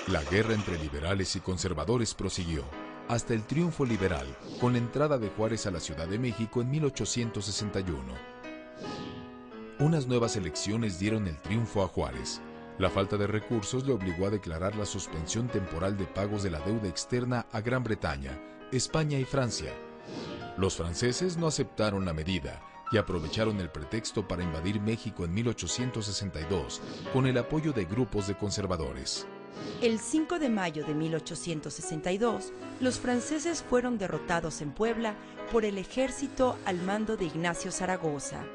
La guerra entre liberales y conservadores prosiguió hasta el triunfo liberal con la entrada de Juárez a la Ciudad de México en 1861. Unas nuevas elecciones dieron el triunfo a Juárez. La falta de recursos le obligó a declarar la suspensión temporal de pagos de la deuda externa a Gran Bretaña, España y Francia. Los franceses no aceptaron la medida y aprovecharon el pretexto para invadir México en 1862 con el apoyo de grupos de conservadores. El 5 de mayo de 1862, los franceses fueron derrotados en Puebla por el ejército al mando de Ignacio Zaragoza.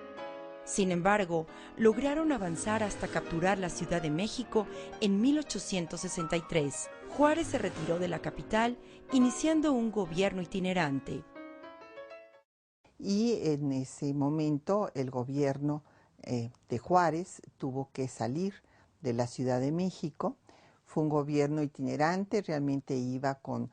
Sin embargo, lograron avanzar hasta capturar la Ciudad de México en 1863. Juárez se retiró de la capital, iniciando un gobierno itinerante. Y en ese momento el gobierno de Juárez tuvo que salir de la Ciudad de México. Fue un gobierno itinerante, realmente iba con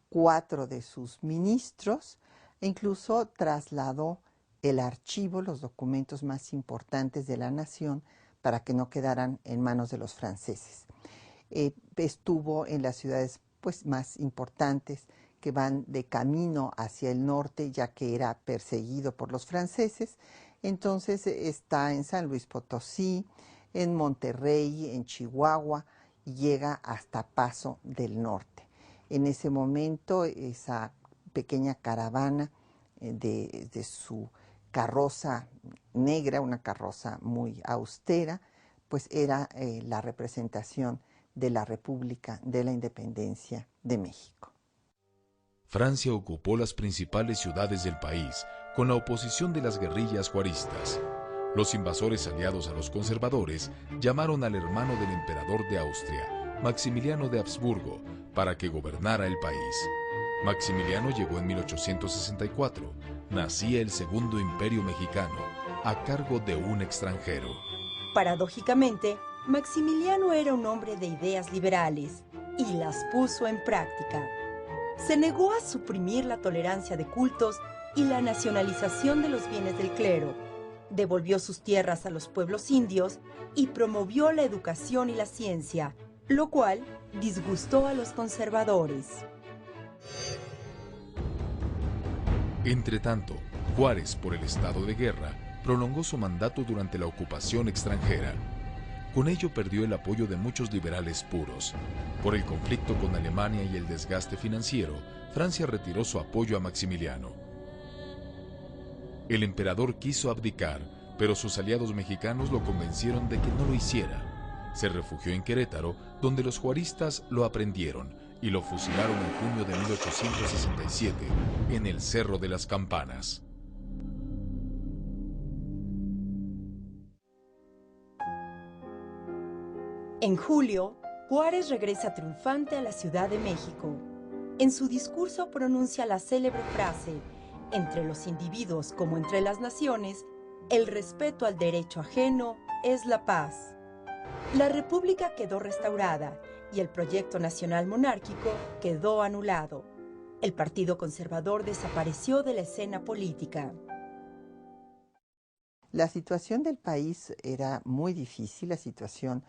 4 de sus ministros e incluso trasladó el archivo, los documentos más importantes de la nación, para que no quedaran en manos de los franceses. Estuvo en las ciudades más importantes que van de camino hacia el norte, ya que era perseguido por los franceses. Entonces está en San Luis Potosí, en Monterrey, en Chihuahua, y llega hasta Paso del Norte. En ese momento, esa pequeña caravana de su carroza negra, una carroza muy austera, pues era la representación de la República de la Independencia de México. Francia ocupó las principales ciudades del país con la oposición de las guerrillas juaristas. Los invasores aliados a los conservadores llamaron al hermano del emperador de Austria, Maximiliano de Habsburgo, para que gobernara el país. Maximiliano llegó en 1864. Nacía el Segundo Imperio Mexicano, a cargo de un extranjero. Paradójicamente, Maximiliano era un hombre de ideas liberales y las puso en práctica. Se negó a suprimir la tolerancia de cultos y la nacionalización de los bienes del clero. Devolvió sus tierras a los pueblos indios y promovió la educación y la ciencia, lo cual disgustó a los conservadores. Entretanto, Juárez, por el estado de guerra, prolongó su mandato durante la ocupación extranjera. Con ello perdió el apoyo de muchos liberales puros. Por el conflicto con Alemania y el desgaste financiero, Francia retiró su apoyo a Maximiliano. El emperador quiso abdicar, pero sus aliados mexicanos lo convencieron de que no lo hiciera. Se refugió en Querétaro, donde los juaristas lo aprendieron y lo fusilaron en junio de 1867 en el Cerro de las Campanas. En julio, Juárez regresa triunfante a la Ciudad de México. En su discurso pronuncia la célebre frase: entre los individuos como entre las naciones, el respeto al derecho ajeno es la paz. La República quedó restaurada y el proyecto nacional monárquico quedó anulado. El Partido Conservador desapareció de la escena política. La situación del país era muy difícil, la situación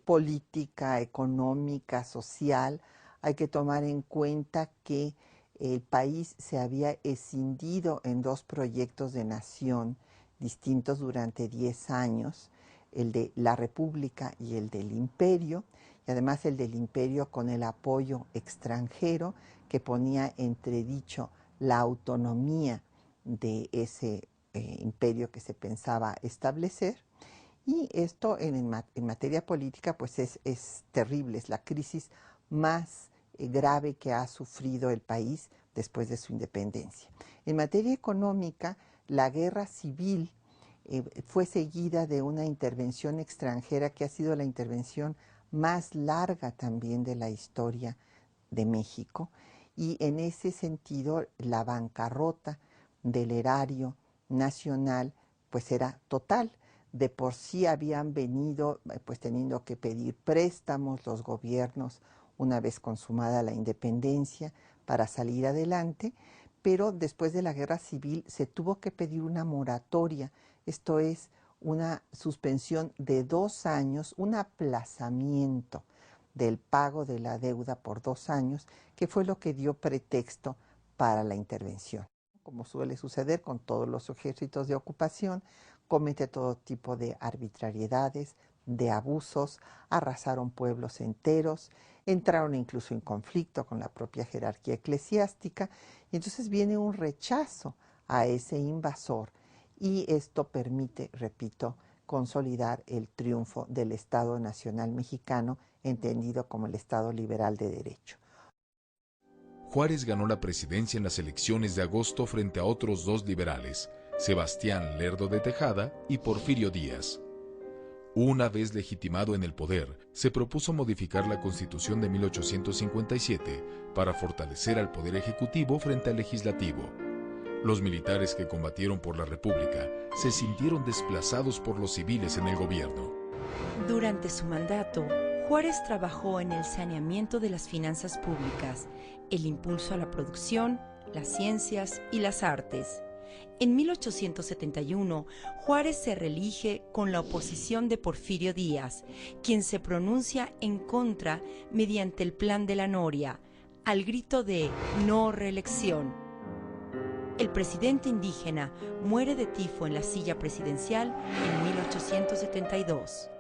política, económica, social. Hay que tomar en cuenta que el país se había escindido en 2 proyectos de nación distintos durante 10 años, el de la República y el del Imperio, y además el del Imperio con el apoyo extranjero que ponía entredicho la autonomía de ese imperio que se pensaba establecer. Y esto en materia política pues es terrible, es la crisis más grave que ha sufrido el país después de su independencia. En materia económica, la guerra civil fue seguida de una intervención extranjera que ha sido la intervención más larga también de la historia de México, y en ese sentido la bancarrota del erario nacional pues era total. De por sí habían venido pues teniendo que pedir préstamos los gobiernos una vez consumada la independencia para salir adelante, pero después de la guerra civil se tuvo que pedir una moratoria, esto es una suspensión de 2 años, un aplazamiento del pago de la deuda por 2 años, que fue lo que dio pretexto para la intervención. Como suele suceder con todos los ejércitos de ocupación, comete todo tipo de arbitrariedades, de abusos, arrasaron pueblos enteros, entraron incluso en conflicto con la propia jerarquía eclesiástica, y entonces viene un rechazo a ese invasor, y esto permite, repito, consolidar el triunfo del Estado Nacional Mexicano, entendido como el Estado liberal de derecho. Juárez ganó la presidencia en las elecciones de agosto frente a otros 2 liberales, Sebastián Lerdo de Tejada y Porfirio Díaz. Una vez legitimado en el poder, se propuso modificar la Constitución de 1857 para fortalecer al Poder Ejecutivo frente al Legislativo. Los militares que combatieron por la República se sintieron desplazados por los civiles en el gobierno. Durante su mandato, Juárez trabajó en el saneamiento de las finanzas públicas, el impulso a la producción, las ciencias y las artes. En 1871, Juárez se reelige con la oposición de Porfirio Díaz, quien se pronuncia en contra mediante el Plan de la Noria, al grito de no reelección. El presidente indígena muere de tifo en la silla presidencial en 1872.